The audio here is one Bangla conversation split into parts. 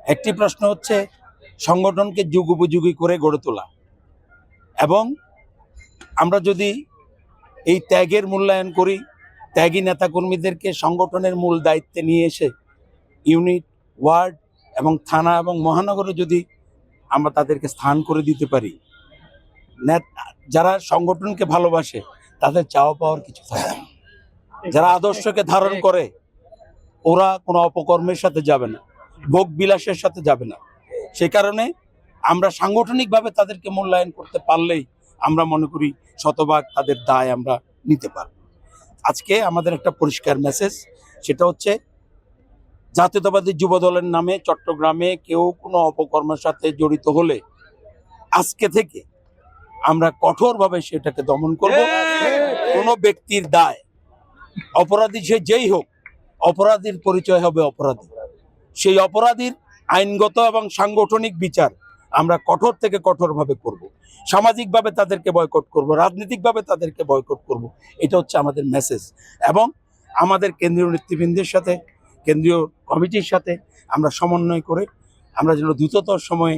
একটি প্রশ্ন হচ্ছে সংগঠনকে যুগোপযোগী করে গড়ে তোলা, এবং আমরা যদি এই ত্যাগের মূল্যায়ন করি, ত্যাগী নেতাকর্মীদেরকে সংগঠনের মূল দায়িত্বে নিয়ে এসে ইউনিট, ওয়ার্ড এবং থানা এবং মহানগরে যদি আমরা তাদেরকে স্থান করে দিতে পারি, যারা সংগঠনকে ভালোবাসে তাদের চাওয়া পাওয়ার কিছু থাকে না। যারা আদর্শকে ধারণ করে ওরা কোনো অপকর্মের সাথে যাবে না, ভোগ বিলাসের সাথে যাবে না। সে কারণে আমরা সাংগঠনিকভাবে তাদেরকে মূল্যায়ন করতে পারলেই আমরা মনে করি শতভাগ তাদের দায় আমরা নিতে পারব। আজকে আমাদের একটা পরিষ্কার মেসেজ, সেটা হচ্ছে জাতীয়তাবাদী যুব দলের নামে চট্টগ্রামে কেউ কোনো অপকর্মের সাথে জড়িত হলে আজকে থেকে আমরা কঠোরভাবে সেটাকে দমন করব। কোনো ব্যক্তির দায়, অপরাধী সে যেই হোক, অপরাধীর পরিচয় হবে অপরাধী। সেই অপরাধীর আইনগত এবং সাংগঠনিক বিচার আমরা কঠোর থেকে কঠোরভাবে করব। সামাজিকভাবে তাদেরকে বয়কট করব, রাজনৈতিকভাবে তাদেরকে বয়কট করব। এটা হচ্ছে আমাদের মেসেজ। এবং আমাদের কেন্দ্রীয় নেতৃবৃন্দের সাথে, কেন্দ্রীয় কমিটির সাথে আমরা সমন্বয় করে আমরা যেন দ্রুততর সময়ে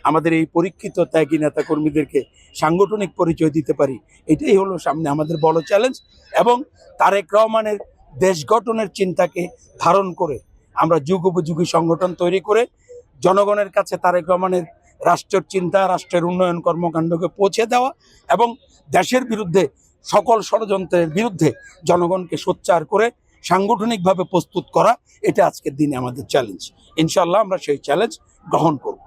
আমাদের এই পরীক্ষিত ত্যাগী নেতাকর্মীদেরকে সাংগঠনিক পরিচয় দিতে পারি। এটাই হলো সামনে আমাদের বড় চ্যালেঞ্জ। এবং তারেক রহমানের দেশ গঠনের চিন্তাকে ধারণ করে আমরা যুগোপযোগী সংগঠন তৈরি করে জনগণের কাছে তারেক রহমানের রাষ্ট্রের চিন্তা, রাষ্ট্রের উন্নয়ন কর্মকাণ্ডকে পৌঁছে দেওয়া এবং দেশের বিরুদ্ধে সকল ষড়যন্ত্রের বিরুদ্ধে জনগণকে সোচ্চার করে সাংগঠনিকভাবে প্রস্তুত করা, এটা আজকের দিনে আমাদের চ্যালেঞ্জ। ইনশাআল্লাহ আমরা সেই চ্যালেঞ্জ গ্রহণ করব।